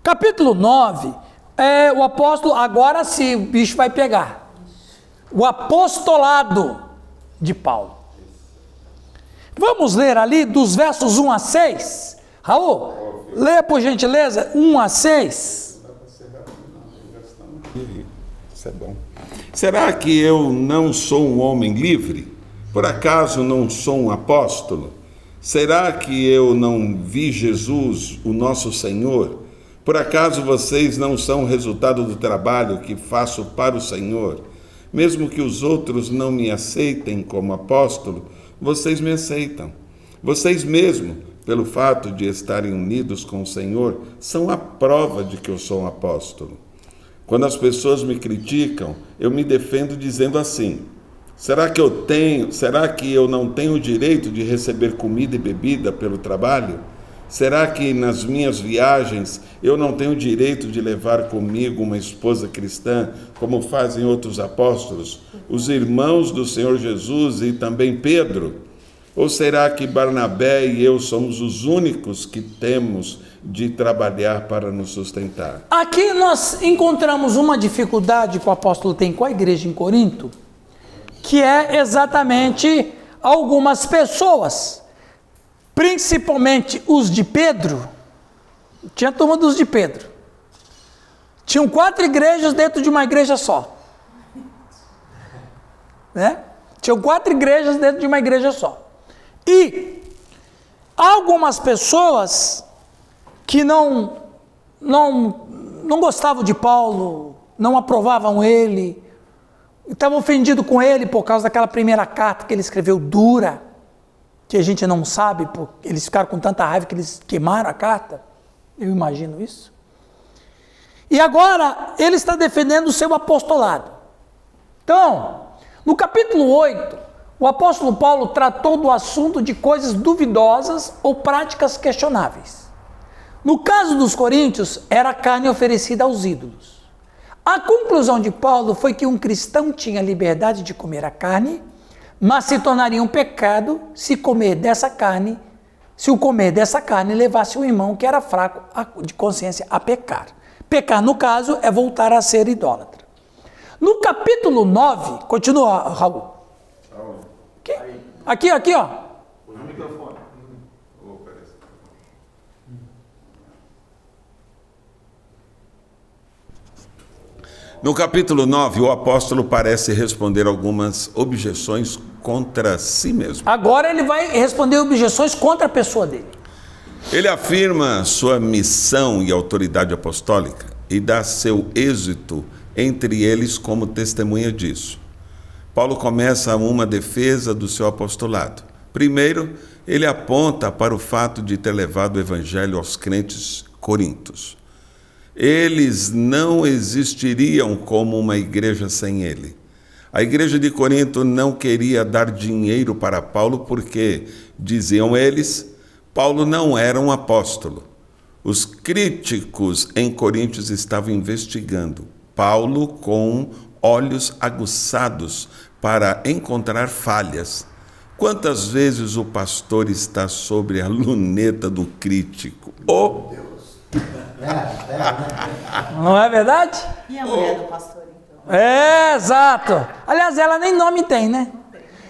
Capítulo 9, o apóstolo, agora sim, o bicho vai pegar. O apostolado de Paulo. Vamos ler ali dos versos 1 a 6. Raul, leia por gentileza 1 a 6. Isso é bom. Será que eu não sou um homem livre? Por acaso não sou um apóstolo? Será que eu não vi Jesus, o nosso Senhor? Por acaso vocês não são o resultado do trabalho que faço para o Senhor? Mesmo que os outros não me aceitem como apóstolo, vocês me aceitam. Vocês mesmo, pelo fato de estarem unidos com o Senhor, são a prova de que eu sou um apóstolo. Quando as pessoas me criticam, eu me defendo dizendo assim: será que eu não tenho o direito de receber comida e bebida pelo trabalho? Será que nas minhas viagens eu não tenho o direito de levar comigo uma esposa cristã, como fazem outros apóstolos, os irmãos do Senhor Jesus e também Pedro? Ou será que Barnabé e eu somos os únicos que temos de trabalhar para nos sustentar? Aqui nós encontramos uma dificuldade que o apóstolo tem com a igreja em Corinto, que é exatamente algumas pessoas, principalmente os de Pedro. Tinha a turma dos de Pedro. Tinham 4 igrejas dentro de uma igreja só. Né? Tinham 4 igrejas dentro de uma igreja só. E algumas pessoas que não gostavam de Paulo, não aprovavam ele, estavam ofendidos com ele por causa daquela primeira carta que ele escreveu dura, que a gente não sabe, porque eles ficaram com tanta raiva que eles queimaram a carta. Eu imagino isso. E agora ele está defendendo o seu apostolado. Então, no capítulo 8, o apóstolo Paulo tratou do assunto de coisas duvidosas ou práticas questionáveis. No caso dos coríntios, era carne oferecida aos ídolos. A conclusão de Paulo foi que um cristão tinha liberdade de comer a carne, mas se tornaria um pecado se o comer dessa carne levasse o irmão que era fraco de consciência a pecar. Pecar, no caso, é voltar a ser idólatra. No capítulo 9, continua, Raul. Aqui, ó. O microfone. No capítulo 9, o apóstolo parece responder algumas objeções contra si mesmo. Agora ele vai responder objeções contra a pessoa dele. Ele afirma sua missão e autoridade apostólica e dá seu êxito entre eles como testemunha disso. Paulo começa uma defesa do seu apostolado. Primeiro, ele aponta para o fato de ter levado o evangelho aos crentes coríntios. Eles não existiriam como uma igreja sem ele. A igreja de Corinto não queria dar dinheiro para Paulo porque, diziam eles, Paulo não era um apóstolo. Os críticos em Coríntios estavam investigando Paulo com olhos aguçados para encontrar falhas. Quantas vezes o pastor está sobre a luneta do crítico? Não é verdade? E a mulher do pastor, então? Exato. Aliás, ela nem nome tem, né?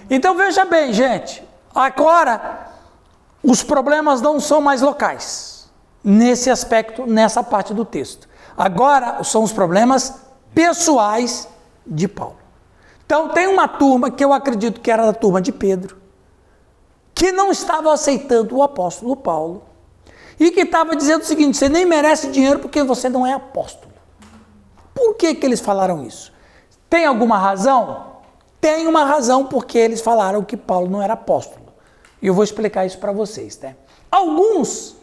Então veja bem, gente. Agora, os problemas não são mais locais. Nesse aspecto, nessa parte do texto. Agora, são os problemas pessoais de Paulo. Então, tem uma turma que eu acredito que era a turma de Pedro, que não estava aceitando o apóstolo Paulo, e que estava dizendo o seguinte: você nem merece dinheiro porque você não é apóstolo. Por que eles falaram isso? Tem alguma razão? Tem uma razão porque eles falaram que Paulo não era apóstolo. E eu vou explicar isso para vocês, né? Alguns,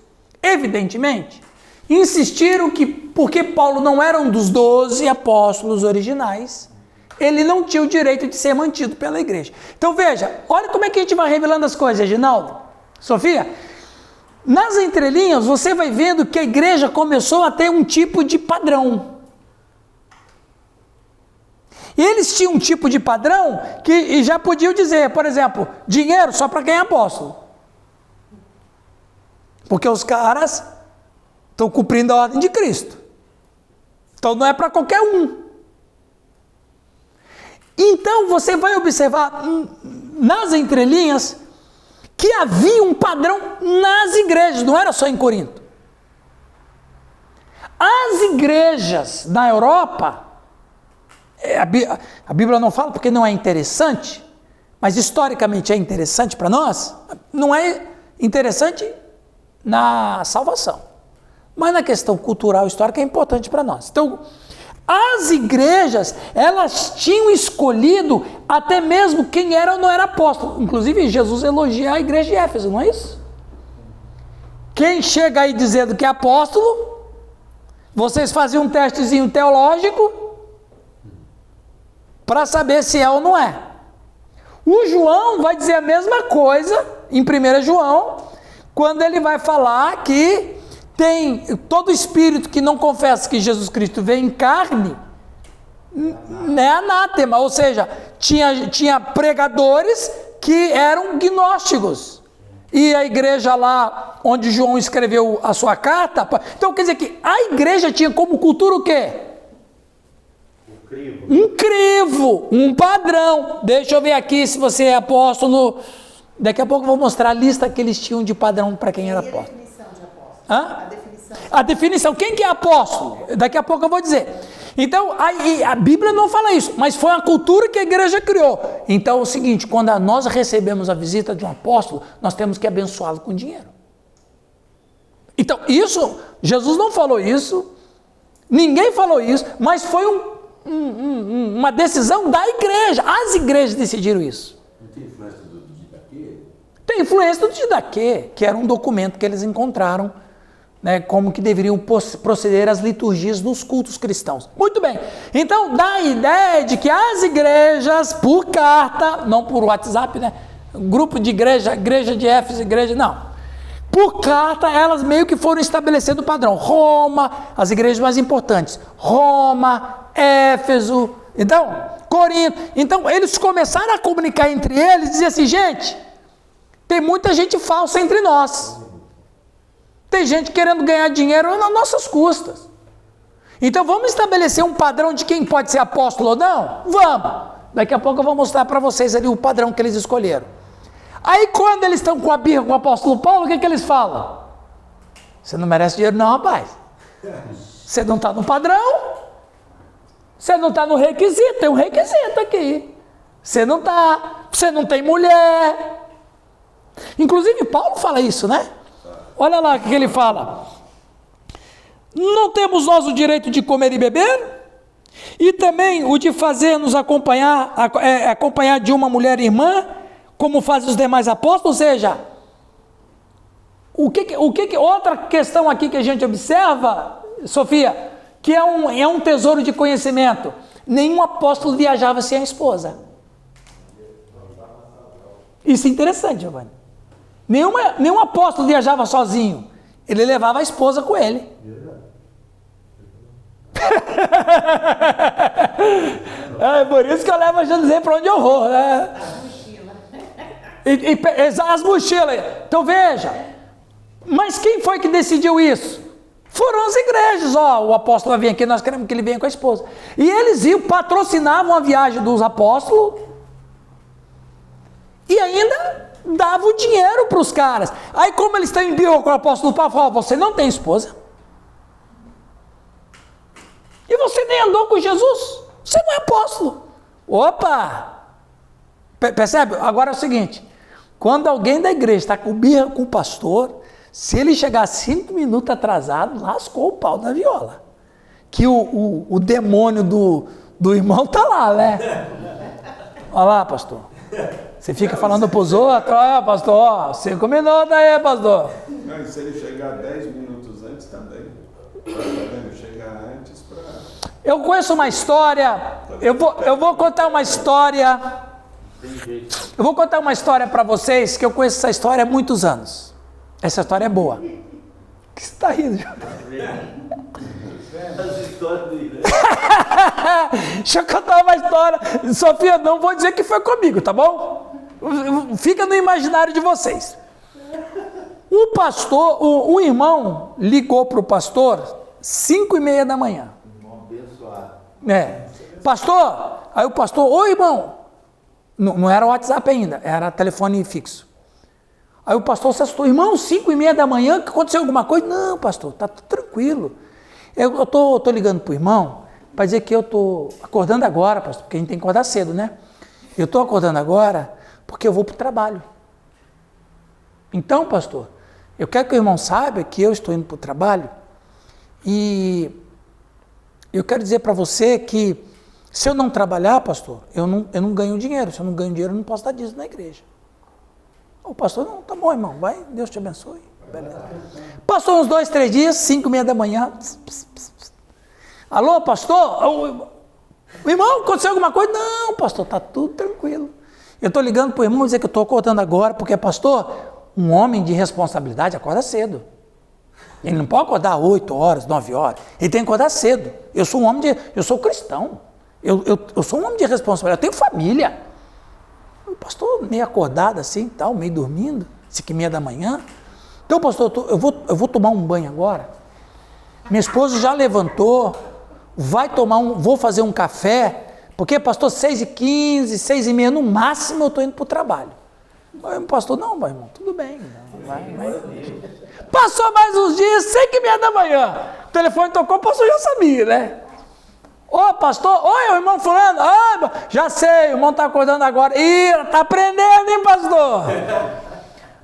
evidentemente, insistiram que porque Paulo não era um dos 12 apóstolos originais, ele não tinha o direito de ser mantido pela igreja. Então veja, olha como é que a gente vai revelando as coisas, Reginaldo, Sofia. Nas entrelinhas, você vai vendo que a igreja começou a ter um tipo de padrão. E eles tinham um tipo de padrão que já podiam dizer, por exemplo, dinheiro só para quem é apóstolo. Porque os caras Estão cumprindo a ordem de Cristo. Então não é para qualquer um. Então você vai observar nas entrelinhas que havia um padrão nas igrejas, não era só em Corinto. As igrejas na Europa, a Bíblia não fala porque não é interessante, mas historicamente é interessante para nós, não é interessante na salvação, mas na questão cultural, histórica é importante para nós. Então, as igrejas, elas tinham escolhido até mesmo quem era ou não era apóstolo. Inclusive, Jesus elogia a igreja de Éfeso, não é isso? Quem chega aí dizendo que é apóstolo, vocês faziam um testezinho teológico para saber se é ou não é. O João vai dizer a mesma coisa em 1 João, quando ele vai falar que tem todo espírito que não confessa que Jesus Cristo veio em carne, é anátema, ou seja, tinha pregadores que eram gnósticos. E a igreja lá, onde João escreveu a sua carta, então quer dizer que a igreja tinha como cultura o quê? Um crivo, um padrão. Deixa eu ver aqui se você é apóstolo. Daqui a pouco eu vou mostrar a lista que eles tinham de padrão para quem era apóstolo. Hã? A definição. Quem que é apóstolo? Daqui a pouco eu vou dizer. Então, a Bíblia não fala isso, mas foi a cultura que a igreja criou. Então é o seguinte, quando nós recebemos a visita de um apóstolo, nós temos que abençoá-lo com dinheiro. Então, isso, Jesus não falou isso, ninguém falou isso, mas foi uma decisão da igreja. As igrejas decidiram isso. Não tem influência do Didaquê? Tem influência do Didaquê, que era um documento que eles encontraram, né, como que deveriam proceder as liturgias dos cultos cristãos. Muito bem, então dá a ideia de que as igrejas, por carta, não por WhatsApp, né, grupo de igreja de Éfeso, não, por carta elas meio que foram estabelecendo o padrão. Roma, as igrejas mais importantes, Roma, Éfeso, então, Corinto, então eles começaram a comunicar entre eles, dizer assim, gente, tem muita gente falsa entre nós. Tem gente querendo ganhar dinheiro nas nossas custas. Então vamos estabelecer um padrão de quem pode ser apóstolo ou não? Vamos! Daqui a pouco eu vou mostrar para vocês ali o padrão que eles escolheram. Aí quando eles estão com a birra com o apóstolo Paulo, o que eles falam? Você não merece dinheiro não, rapaz. Você não está no padrão. Você não está no requisito. Tem um requisito aqui. Você não está. Você não tem mulher. Inclusive Paulo fala isso, né? Olha lá o que ele fala. Não temos nós o direito de comer e beber? E também o de fazer-nos acompanhar de uma mulher irmã, como fazem os demais apóstolos? Ou seja, outra questão aqui que a gente observa, Sofia, que é um tesouro de conhecimento. Nenhum apóstolo viajava sem a esposa. Isso é interessante, Giovanni. Nenhum apóstolo viajava sozinho. Ele levava a esposa com ele. É por isso que eu levo a José para onde eu vou, né? As mochilas. Então veja. Mas quem foi que decidiu isso? Foram as igrejas. O apóstolo vai vir aqui, nós queremos que ele venha com a esposa. E eles patrocinavam a viagem dos apóstolos. E ainda dava o dinheiro para os caras. Aí como eles estão em birra com o apóstolo Paulo, falaram, você não tem esposa. E você nem andou com Jesus. Você não é apóstolo. Opa! Percebe? Agora é o seguinte, quando alguém da igreja está com birra com o pastor, se ele chegar 5 minutos atrasado, lascou o pau na viola. Que o demônio do irmão está lá, né? Olha lá, pastor. Você fica falando para os outros, pastor, 5 minutos aí, pastor. Não, e se ele chegar 10 minutos antes também, chegar antes para... Eu conheço uma história, eu vou contar uma história, eu vou contar uma história para vocês, que eu conheço essa história há muitos anos. Essa história é boa. O que você está rindo, João? Deixa eu contar uma história. Sofia, não vou dizer que foi comigo, tá bom? Fica no imaginário de vocês. O pastor, o irmão ligou para o pastor 5:30 da manhã. Irmão abençoado. Pastor, aí o pastor, oi irmão, não era WhatsApp ainda, era telefone fixo. Aí o pastor se assustou, irmão, 5:30 da manhã, que aconteceu alguma coisa? Não, pastor, tá tudo tranquilo. Eu tô ligando pro irmão para dizer que eu tô acordando agora, pastor, porque a gente tem que acordar cedo, né? Eu tô acordando agora porque eu vou pro trabalho. Então, pastor, eu quero que o irmão saiba que eu estou indo pro trabalho e eu quero dizer para você que se eu não trabalhar, pastor, eu não ganho dinheiro. Se eu não ganho dinheiro, eu não posso dar dízimo na igreja. O pastor, não, tá bom, irmão, vai, Deus te abençoe. Beleza. Passou uns 2, 3 dias, 5:30 da manhã. Alô, pastor? O irmão, aconteceu alguma coisa? Não, pastor, tá tudo tranquilo. Eu estou ligando para o irmão dizer que eu estou acordando agora, porque, pastor, um homem de responsabilidade acorda cedo. Ele não pode acordar 8 horas, 9 horas. Ele tem que acordar cedo. Eu sou um homem eu sou cristão. Eu sou um homem de responsabilidade. Eu tenho família. O pastor meio acordado assim, tal, meio dormindo, 5:30 da manhã. Então, pastor, eu vou tomar um banho agora. Minha esposa já levantou, vou fazer um café, porque, pastor, 6:15, 6:30, no máximo eu estou indo para o trabalho. Aí o pastor, não, meu irmão, tudo bem. Vai. Passou mais uns dias, 5:30 da manhã. O telefone tocou, o pastor já sabia, né? Ô, pastor, oi, o irmão fulano, já sei, o irmão está acordando agora. Ih, está aprendendo, hein, pastor?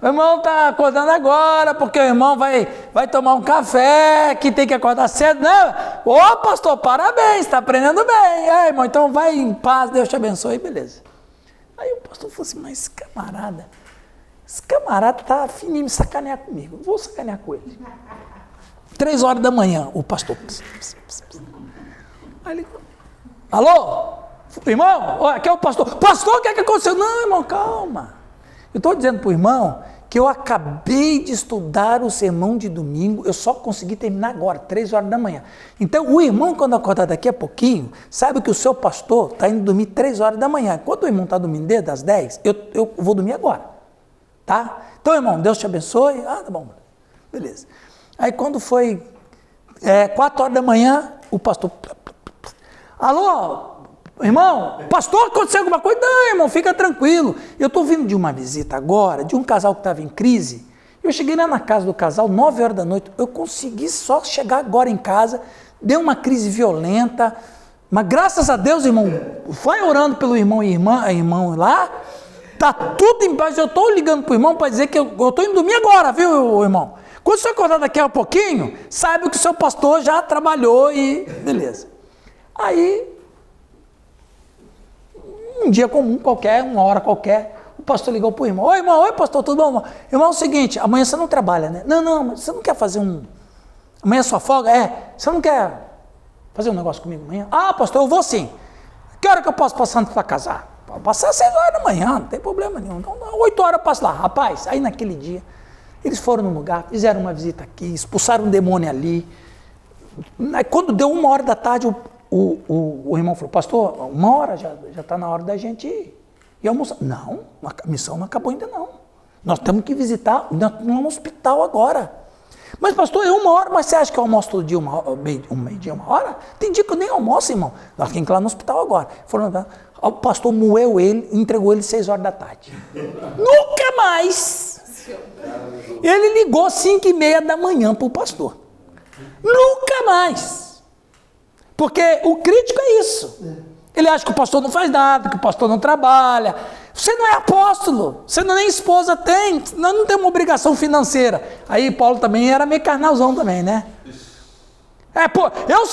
O irmão está acordando agora, porque o irmão vai tomar um café, que tem que acordar cedo, né? Ô, pastor, parabéns, está aprendendo bem. Irmão, então vai em paz, Deus te abençoe, beleza. Aí o pastor falou assim, mas esse camarada está fininho me sacanear comigo, vou sacanear com ele. 3 horas da manhã, o pastor... Aí ele, alô, irmão, aqui é o pastor. Pastor, o que é que aconteceu? Não, irmão, calma. Eu estou dizendo para o irmão que eu acabei de estudar o sermão de domingo, eu só consegui terminar agora, 3 horas da manhã. Então, o irmão, quando acordar daqui a pouquinho, sabe que o seu pastor está indo dormir 3 horas da manhã. Enquanto o irmão está dormindo desde as 10, eu vou dormir agora. Tá? Então, irmão, Deus te abençoe. Tá bom. Beleza. Aí, quando foi 4 horas da manhã, o pastor... Alô, irmão, pastor, aconteceu alguma coisa? Não, irmão, fica tranquilo. Eu estou vindo de uma visita agora, de um casal que estava em crise. Eu cheguei lá na casa do casal, 9 horas da noite. Eu consegui só chegar agora em casa. Deu uma crise violenta. Mas graças a Deus, irmão, vai orando pelo irmão e irmão lá. Está tudo em paz. Eu estou ligando para o irmão para dizer que eu estou indo dormir agora, viu, irmão? Quando você acordar daqui a pouquinho, sabe que o seu pastor já trabalhou e beleza. Aí, um dia comum qualquer, uma hora qualquer, o pastor ligou para o irmão. Oi, irmão, oi, pastor, tudo bom, irmão? Irmão, é o seguinte, amanhã você não trabalha, né? Não, mas você não quer fazer amanhã é sua folga? Você não quer fazer um negócio comigo amanhã? Ah, pastor, eu vou sim. Que hora que eu posso passar para casar? Pode passar às 6 horas da manhã, não tem problema nenhum. Então, 8 horas eu passo lá. Rapaz, aí naquele dia, eles foram no lugar, fizeram uma visita aqui, expulsaram um demônio ali. Aí, quando deu 1 hora da tarde, o irmão falou, pastor, 1 hora já está na hora da gente ir almoçar. Não, a missão não acabou ainda não. Nós temos que visitar no hospital agora. Mas pastor, 1 hora, mas você acha que eu almoço todo dia, meio-dia, 1 hora? Tem dia que eu nem almoço, irmão. Nós temos que ir lá no hospital agora. O pastor moeu ele, entregou ele 6 horas da tarde. Nunca mais! Ele ligou 5:30 da manhã para o pastor. Nunca mais! Porque o crítico é isso. Ele acha que o pastor não faz nada, que o pastor não trabalha. Você não é apóstolo, você nem esposa tem, nós não temos uma obrigação financeira. Aí Paulo também era meio carnalzão também, né? Eu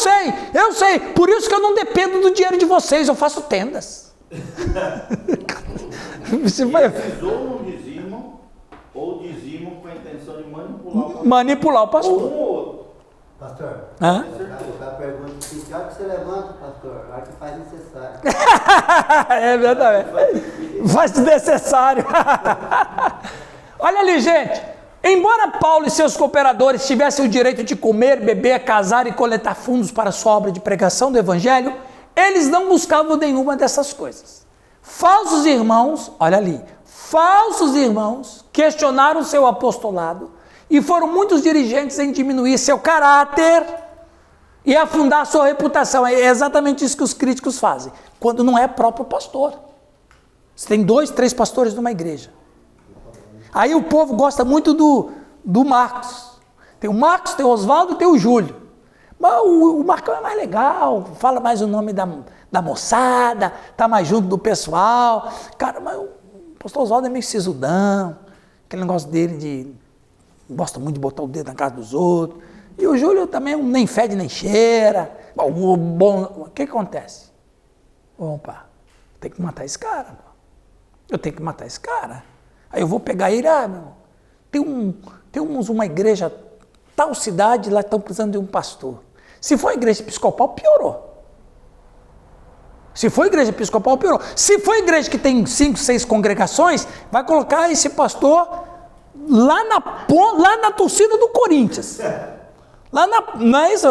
sei, por isso que eu não dependo do dinheiro de vocês, eu faço tendas. Você vai... Ou não dizimam, ou dizimam com a intenção de manipular o pastor. Ou um ou outro. Pastor, Hã? eu pergunto assim, que hora que você levanta, pastor? A hora que faz necessário. É verdade. Faz necessário. Olha ali, gente. Embora Paulo e seus cooperadores tivessem o direito de comer, beber, casar e coletar fundos para sua obra de pregação do evangelho, eles não buscavam nenhuma dessas coisas. Falsos irmãos, olha ali, falsos irmãos questionaram seu apostolado E foram muitos dirigentes em diminuir seu caráter e afundar sua reputação. É exatamente isso que os críticos fazem, quando não é próprio pastor. Você tem 2, 3 pastores numa igreja. Aí o povo gosta muito do Marcos. Tem o Marcos, tem o Oswaldo e tem o Júlio. Mas o Marcão é mais legal, fala mais o nome da moçada, tá mais junto do pessoal. Cara, mas o pastor Oswaldo é meio sisudão, aquele negócio dele de gosta muito de botar o dedo na cara dos outros. E o Júlio também nem fede nem cheira. O que acontece? Opa, tem que matar esse cara. Eu tenho que matar esse cara. Aí eu vou pegar ele, tem uma igreja, tal cidade, lá estão precisando de um pastor. Se for igreja episcopal, piorou. Se for igreja episcopal, piorou. Se for igreja que tem 5, 6 congregações, vai colocar esse pastor lá na torcida do Corinthians. Não é isso?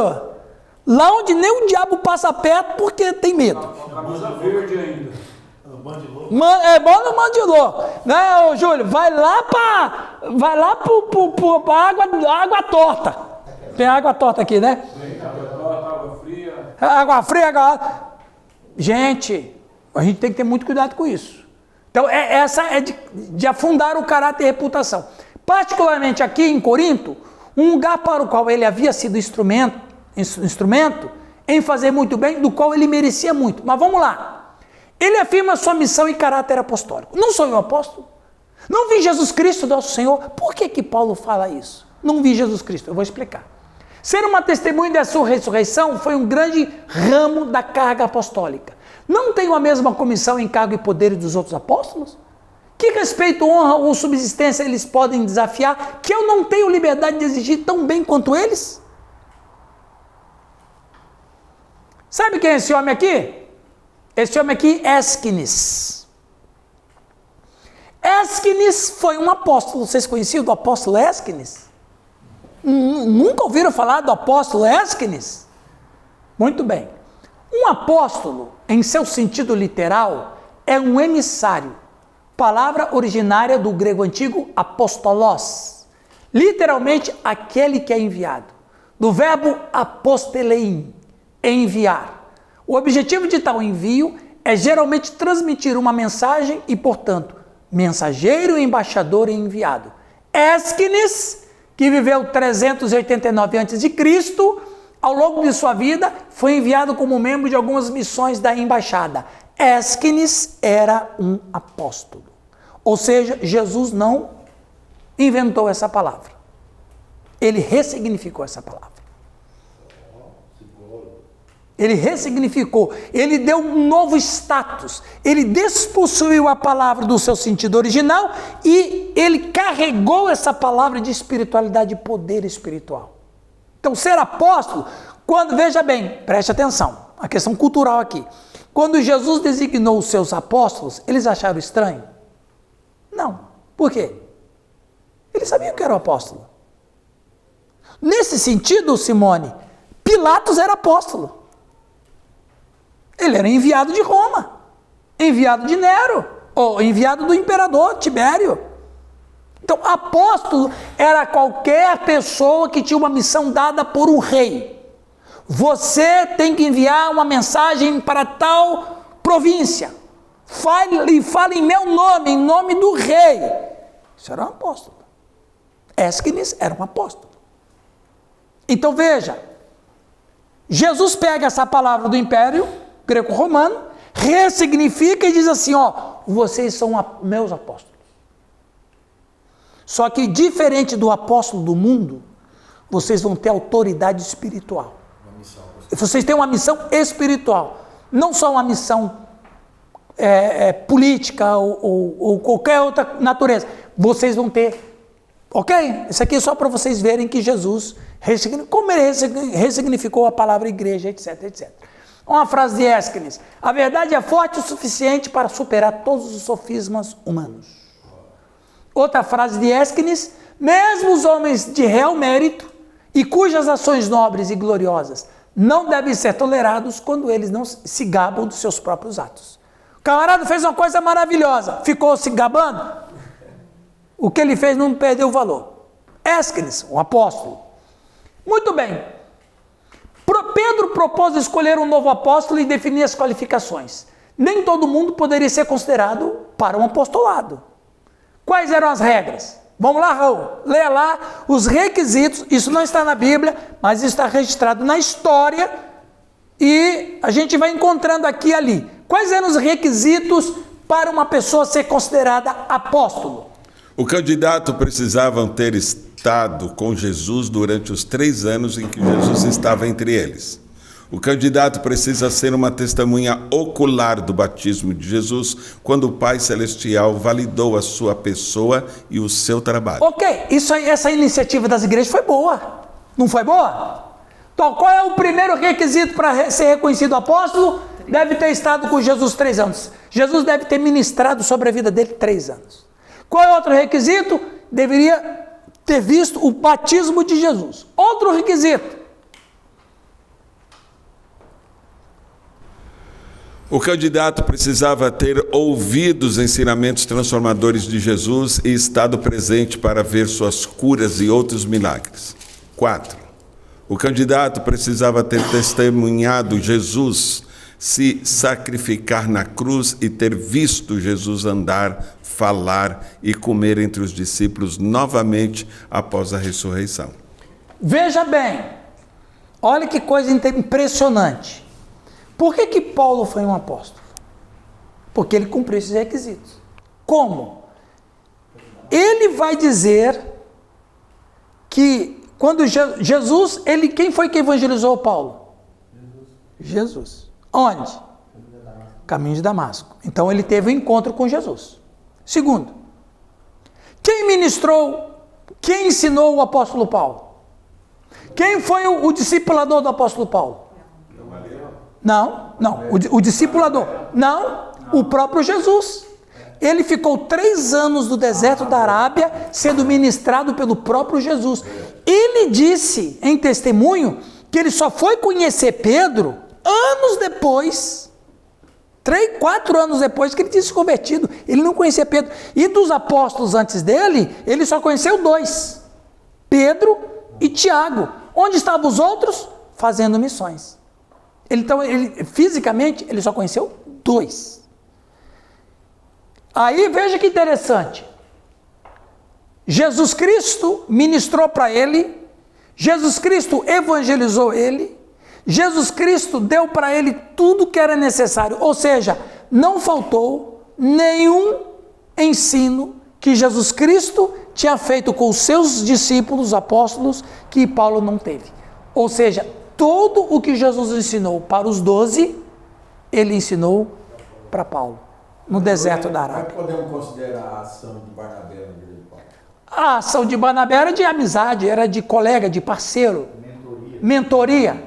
Lá onde nem o diabo passa perto porque tem medo. Camisa verde ainda. Bola no mandilô. Né, Júlio? Vai lá pra água torta. Tem água torta aqui, né? Tem água fria. Água fria, Gente, a gente tem que ter muito cuidado com isso. Então, essa é de afundar o caráter e a reputação. Particularmente aqui em Corinto, um lugar para o qual ele havia sido instrumento em fazer muito bem, do qual ele merecia muito. Mas vamos lá. Ele afirma sua missão e caráter apostólico. Não sou eu apóstolo? Não vi Jesus Cristo, nosso Senhor? Por que Paulo fala isso? Não vi Jesus Cristo, eu vou explicar. Ser uma testemunha da sua ressurreição foi um grande ramo da carga apostólica. Não tenho a mesma comissão, encargo e poder dos outros apóstolos? Que respeito, honra ou subsistência eles podem desafiar, que eu não tenho liberdade de exigir tão bem quanto eles? Sabe quem é esse homem aqui? Esse homem aqui, Ésquines. Ésquines foi um apóstolo. Vocês conheciam do apóstolo Ésquines? Nunca ouviram falar do apóstolo Ésquines? Muito bem. Um apóstolo, em seu sentido literal, é um emissário. Palavra originária do grego antigo apostolos. Literalmente, aquele que é enviado. Do verbo apostelein, enviar. O objetivo de tal envio é geralmente transmitir uma mensagem e, portanto, mensageiro, embaixador e enviado. Ésquines, que viveu 389 a.C., ao longo de sua vida, foi enviado como membro de algumas missões da embaixada. Ésquines era um apóstolo. Ou seja, Jesus não inventou essa palavra. Ele ressignificou essa palavra. Ele ressignificou, ele deu um novo status, ele despossuiu a palavra do seu sentido original e ele carregou essa palavra de espiritualidade, de poder espiritual. Então, ser apóstolo, veja bem, preste atenção, a questão cultural aqui. Quando Jesus designou os seus apóstolos, eles acharam estranho? Não. Por quê? Eles sabiam que era o apóstolo. Nesse sentido, Simone, Pilatos era apóstolo. Ele era enviado de Roma, enviado de Nero, ou enviado do imperador Tibério. Então, apóstolo era qualquer pessoa que tinha uma missão dada por um rei. Você tem que enviar uma mensagem para tal província. Fale em meu nome, em nome do rei. Isso era um apóstolo. Ésquines era um apóstolo. Então, veja, Jesus pega essa palavra do Império Greco-Romano, ressignifica e diz assim, vocês são meus apóstolos. Só que diferente do apóstolo do mundo, vocês vão ter autoridade espiritual. Vocês têm uma missão espiritual, não só uma missão política ou qualquer outra natureza. Vocês vão ter, ok? Isso aqui é só para vocês verem que Jesus, como ele ressignificou a palavra igreja, etc, etc. Uma frase de Ésquines: a verdade é forte o suficiente para superar todos os sofismas humanos. Outra frase de Ésquines: mesmo os homens de real mérito e cujas ações nobres e gloriosas não devem ser tolerados quando eles não se gabam dos seus próprios atos. O camarada fez uma coisa maravilhosa, ficou se gabando? O que ele fez não perdeu o valor. Ésquines, um apóstolo. Muito bem. Pedro propôs escolher um novo apóstolo e definir as qualificações. Nem todo mundo poderia ser considerado para um apostolado. Quais eram as regras? Vamos lá, Raul, leia lá os requisitos. Isso não está na Bíblia, mas está registrado na história e a gente vai encontrando aqui e ali. Quais eram os requisitos para uma pessoa ser considerada apóstolo? O candidato precisava ter estado com Jesus durante os 3 anos em que Jesus estava entre eles. O candidato precisa ser uma testemunha ocular do batismo de Jesus, quando o Pai Celestial validou a sua pessoa e o seu trabalho. Ok, essa iniciativa das igrejas foi boa. Não foi boa? Então, qual é o primeiro requisito para ser reconhecido apóstolo? Deve ter estado com Jesus 3 anos. Jesus deve ter ministrado sobre a vida dele 3 anos. Qual é outro requisito? Deveria ter visto o batismo de Jesus. Outro requisito. O candidato precisava ter ouvido os ensinamentos transformadores de Jesus e estado presente para ver suas curas e outros milagres. 4. O candidato precisava ter testemunhado Jesus se sacrificar na cruz e ter visto Jesus andar, falar e comer entre os discípulos novamente após a ressurreição. Veja bem, olha que coisa impressionante. Por que Paulo foi um apóstolo? Porque ele cumpriu esses requisitos. Como? Ele vai dizer que quando Jesus, quem foi que evangelizou Paulo? Jesus. Onde? Caminho de Damasco. Então ele teve um encontro com Jesus. Segundo, quem ensinou o apóstolo Paulo? Quem foi o discipulador do apóstolo Paulo? Não, o discipulador. Não, o próprio Jesus. Ele ficou 3 anos no deserto da Arábia, sendo ministrado pelo próprio Jesus. Ele disse em testemunho que ele só foi conhecer Pedro anos depois, 3, 4 anos depois que ele tinha se convertido. Ele não conhecia Pedro. E dos apóstolos antes dele, ele só conheceu 2, Pedro e Tiago. Onde estavam os outros? Fazendo missões. Então, fisicamente, ele só conheceu 2. Aí, veja que interessante. Jesus Cristo ministrou para ele, Jesus Cristo evangelizou ele, Jesus Cristo deu para ele tudo que era necessário. Ou seja, não faltou nenhum ensino que Jesus Cristo tinha feito com os seus discípulos, apóstolos, que Paulo não teve. Ou seja, tudo o que Jesus ensinou para os 12, ele ensinou para Paulo, no deserto da Arábia. Como podemos considerar a ação de Barnabé na vida de Paulo? A ação de Barnabé era de amizade, era de colega, de parceiro. Mentoria.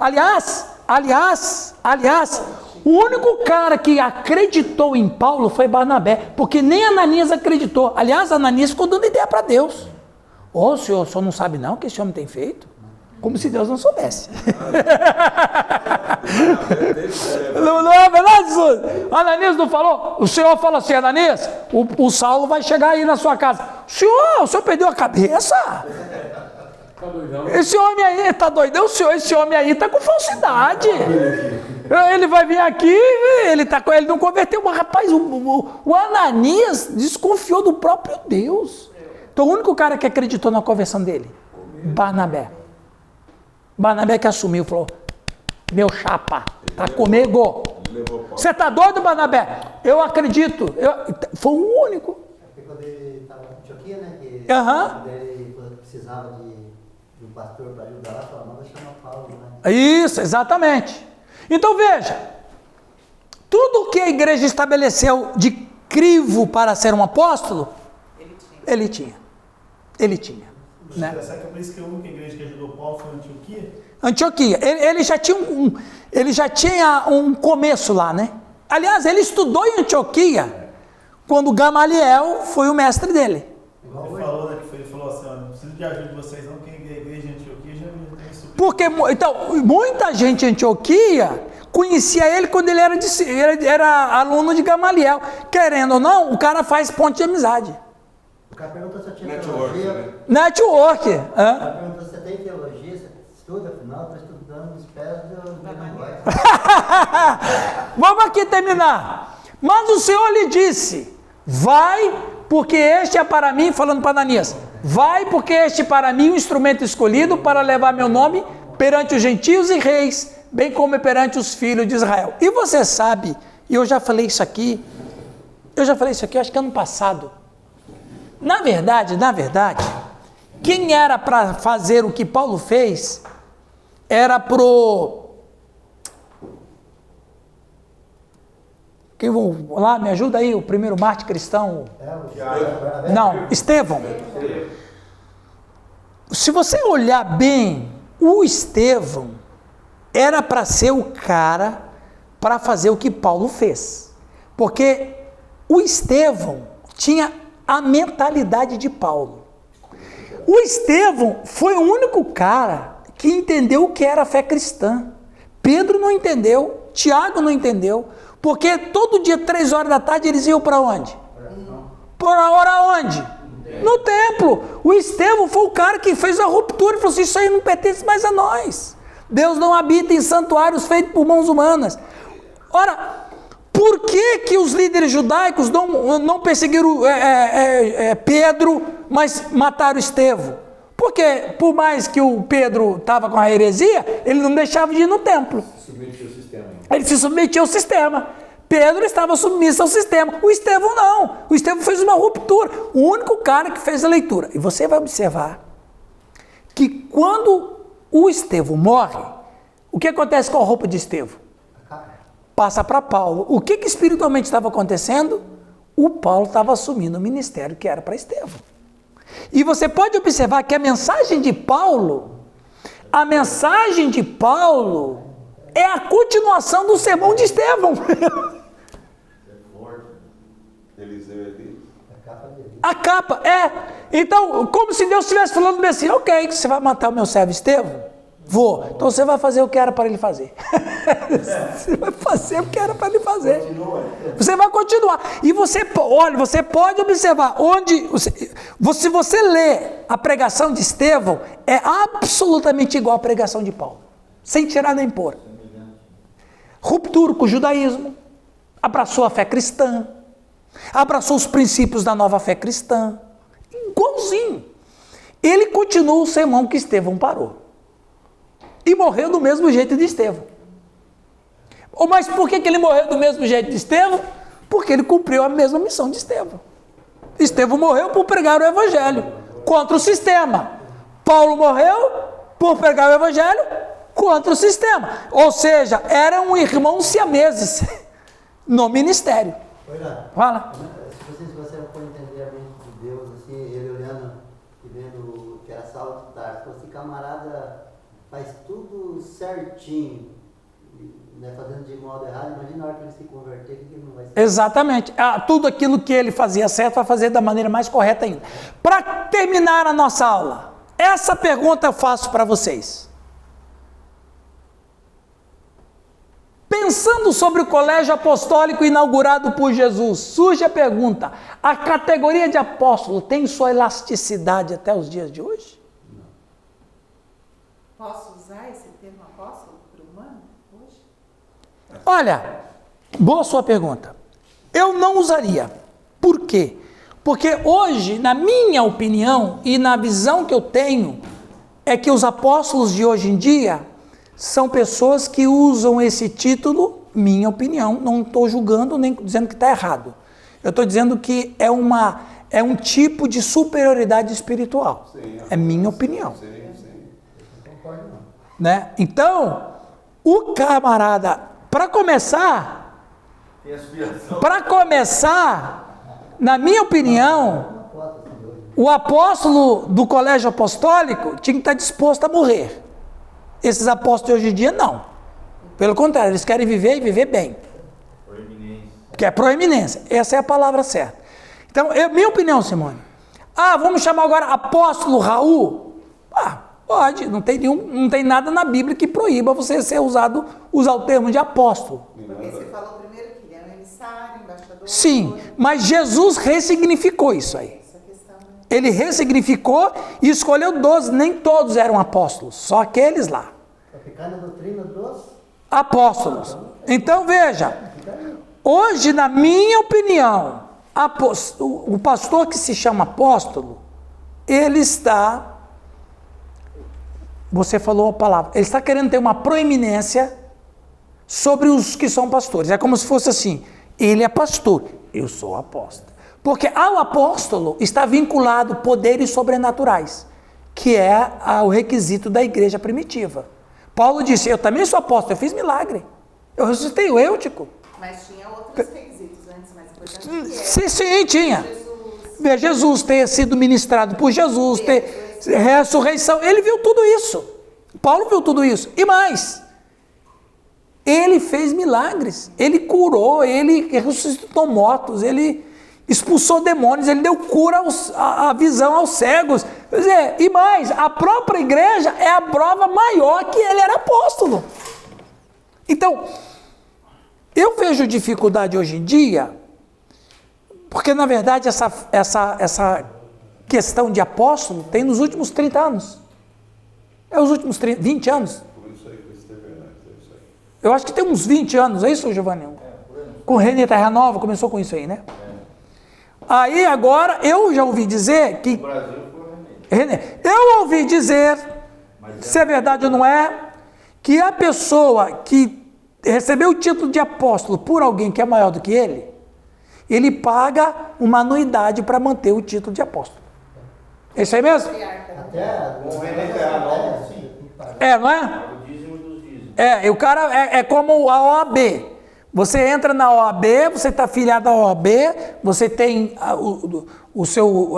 Aliás, o único cara que acreditou em Paulo foi Barnabé, porque nem Ananias acreditou. Aliás, Ananias ficou dando ideia para Deus. O senhor não sabe não o que esse homem tem feito? Como se Deus não soubesse. Não é verdade, Jesus? Ananias não falou? O Senhor falou assim, Ananias, o Saulo vai chegar aí na sua casa. O senhor perdeu a cabeça? Tá doidão? Esse homem aí está doidão, esse homem aí está com falsidade. Ele vai vir aqui, ele não converteu, mas rapaz, o Ananias desconfiou do próprio Deus. Então o único cara que acreditou na conversão dele, Barnabé. Barnabé que assumiu, falou, meu chapa, tá comigo. Você está doido, Barnabé? Eu acredito. Foi o único. Porque quando ele estava em Antioquia, né? Que ele precisava de um pastor para ajudar lá, falou, manda chamar Paulo, né? Isso, exatamente. Então veja, tudo que a igreja estabeleceu de crivo para ser um apóstolo, ele tinha. Né? Será que é por isso que a única igreja que ajudou Paulo foi Antioquia. Ele já tinha um começo lá, né? Aliás, ele estudou em Antioquia quando Gamaliel foi o mestre dele. Ele falou, né, ele falou assim, não preciso de ajuda de vocês não, porque a igreja de Antioquia já tem isso. Porque, então, muita gente em Antioquia conhecia ele quando ele era aluno de Gamaliel. Querendo ou não, o cara faz ponte de amizade. O cara perguntou se eu tinha teologia. Network. Ela perguntou se você tem teologia, você estuda, afinal, estou estudando os pés do Emanuel. Vamos aqui terminar. Mas o Senhor lhe disse: vai, porque este é para mim, falando para Ananias, vai, porque este é para mim o instrumento escolhido para levar meu nome perante os gentios e reis, bem como perante os filhos de Israel. E você sabe, e eu já falei isso aqui, acho que ano passado. Na verdade, quem era para fazer o que Paulo fez, era quem vão lá, me ajuda aí, o primeiro mártir cristão. Não, Estevão. Se você olhar bem, o Estevão era para ser o cara para fazer o que Paulo fez. Porque o Estevão tinha a mentalidade de Paulo. O Estevão foi o único cara que entendeu o que era a fé cristã. Pedro não entendeu, Tiago não entendeu, porque todo dia, 3 horas da tarde, eles iam para onde? Para orar onde? No templo. O Estevão foi o cara que fez a ruptura e falou assim: isso aí não pertence mais a nós. Deus não habita em santuários feitos por mãos humanas. Ora, por que os líderes judaicos não perseguiram Pedro, mas mataram Estevão? Porque, por mais que o Pedro estava com a heresia, ele não deixava de ir no templo. Ele se submetia ao sistema. Pedro estava submisso ao sistema. O Estevão não. O Estevão fez uma ruptura. O único cara que fez a leitura. E você vai observar que quando o Estevão morre, o que acontece com a roupa de Estevão? Passa para Paulo. O que espiritualmente estava acontecendo? O Paulo estava assumindo o ministério que era para Estevão. E você pode observar que a mensagem de Paulo é a continuação do sermão de Estevão. A capa, Então, como se Deus estivesse falando bem assim: ok, você vai matar o meu servo Estevão? Vou. Então você vai fazer o que era para ele fazer. Você vai fazer o que era para ele fazer. Você vai continuar. E você pode observar se você lê a pregação de Estevão, é absolutamente igual à pregação de Paulo. Sem tirar nem pôr. Ruptura com o judaísmo, abraçou a fé cristã, abraçou os princípios da nova fé cristã, igualzinho. Ele continua o sermão que Estevão parou. E morreu do mesmo jeito de Estevão. Mas por que ele morreu do mesmo jeito de Estevão? Porque ele cumpriu a mesma missão de Estevão. Estevão morreu por pregar o evangelho contra o sistema. Paulo morreu por pregar o evangelho contra o sistema. Ou seja, eram irmãos siameses no ministério. Fala. Se você for entender a mente de Deus, assim, ele olhando e vendo que era Saulo de Tarso, esse camarada faz tudo certinho, né, fazendo de modo errado, imagina a hora que ele se converter, que ele não vai ser. Exatamente. Tudo aquilo que ele fazia certo, vai fazer da maneira mais correta ainda. Para terminar a nossa aula, essa pergunta eu faço para vocês. Pensando sobre o colégio apostólico inaugurado por Jesus, surge a pergunta: a categoria de apóstolo tem sua elasticidade até os dias de hoje? Posso usar esse termo apóstolo para o humano hoje? Olha, boa sua pergunta. Eu não usaria. Por quê? Porque hoje, na minha opinião e na visão que eu tenho, é que os apóstolos de hoje em dia são pessoas que usam esse título, minha opinião, não estou julgando nem dizendo que está errado. Eu estou dizendo que é um tipo de superioridade espiritual. Sim, é minha opinião. Sim. Né? Então, o camarada, para começar, na minha opinião, o apóstolo do colégio apostólico tinha que estar disposto a morrer. Esses apóstolos de hoje em dia, não. Pelo contrário, eles querem viver e viver bem. Proeminência. Que é proeminência. Essa é a palavra certa. Então, minha opinião, Simone. Vamos chamar agora apóstolo Raul? Pode, não tem nada na Bíblia que proíba você usar o termo de apóstolo. Porque você falou primeiro que ele era emissário, embaixador. Sim, mas Jesus ressignificou isso aí. Ele ressignificou e escolheu 12. Nem todos eram apóstolos, só aqueles lá. Para ficar na doutrina dos... Apóstolos. Então veja, hoje, na minha opinião, o pastor que se chama apóstolo, ele está... Você falou a palavra. Ele está querendo ter uma proeminência sobre os que são pastores. É como se fosse assim, ele é pastor, eu sou apóstolo. Porque ao apóstolo está vinculado poderes sobrenaturais, que é o requisito da igreja primitiva. Paulo disse, eu também sou apóstolo, eu fiz milagre. Eu ressuscitei o Eutico. Mas tinha outros requisitos antes, mais importantes. Sim, tinha. Ver Jesus ter sido ministrado por Jesus, ter ressurreição. Ele viu tudo isso. Paulo viu tudo isso. E mais, ele fez milagres. Ele curou, ele ressuscitou mortos, ele expulsou demônios, ele deu cura a visão aos cegos. Quer dizer, e mais, a própria igreja é a prova maior que ele era apóstolo. Então, eu vejo dificuldade hoje em dia, porque na verdade essa questão de apóstolo tem nos últimos 30 anos. É os últimos 20 anos. Eu acho que tem uns 20 anos, é isso, Giovanni? Com o René Terra Nova, começou com isso aí, né? Aí agora, eu já ouvi dizer que... O Brasil foi o René. René, eu ouvi dizer, se é verdade ou não é, que a pessoa que recebeu o título de apóstolo por alguém que é maior do que ele paga uma anuidade para manter o título de apóstolo. É isso aí mesmo? Até... O René Terra Nova, sim. É, não é? O dízimo dos dízimos. O cara é como a OAB. Você entra na OAB, você está afiliado à OAB, você tem o seu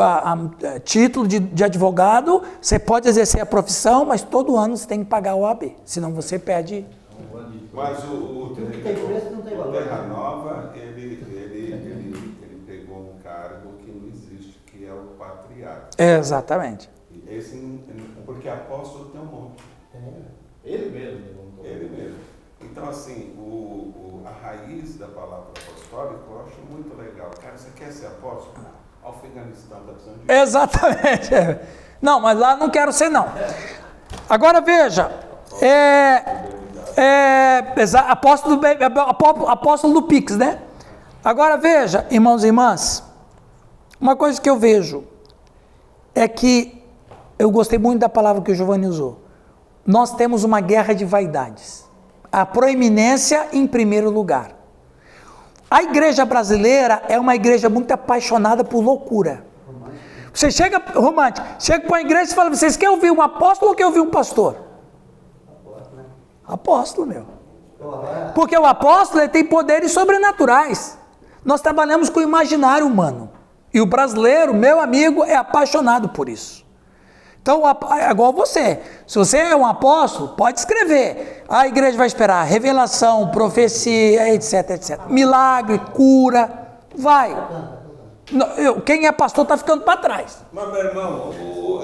título de advogado, você pode exercer a profissão, mas todo ano você tem que pagar a OAB, senão você perde. Mas o Tudo que tem preço não tem valor. Terra Nova, ele pegou um cargo que não existe, que é o patriarca. Exatamente. Porque apóstolo tem um monte. Ele mesmo. Ele mesmo. Então, assim, a raiz da palavra apostólica eu acho muito legal. Cara, você quer ser apóstolo? O Afeganistão está precisando de... Exatamente. Não, mas lá não quero ser, não. Agora veja, apóstolo do Pix, né? Agora veja, irmãos e irmãs, uma coisa que eu vejo é que eu gostei muito da palavra que o Giovanni usou. Nós temos uma guerra de vaidades. A proeminência em primeiro lugar. A igreja brasileira é uma igreja muito apaixonada por loucura. Você chega, romântico, chega para a igreja e fala, vocês querem ouvir um apóstolo ou querem ouvir um pastor? Apóstolo, meu. Porque o apóstolo ele tem poderes sobrenaturais. Nós trabalhamos com o imaginário humano. E o brasileiro, meu amigo, é apaixonado por isso. Então, é igual você. Se você é um apóstolo, pode escrever. A igreja vai esperar revelação, profecia, etc, etc. Milagre, cura, vai. Quem é pastor está ficando para trás. Mas, meu irmão,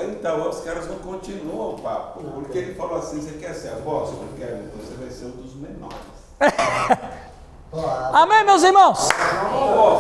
então os caras não continuam o papo. Porque ele falou assim, você quer ser apóstolo? Eu quero, então você vai ser um dos menores. Amém, meus irmãos?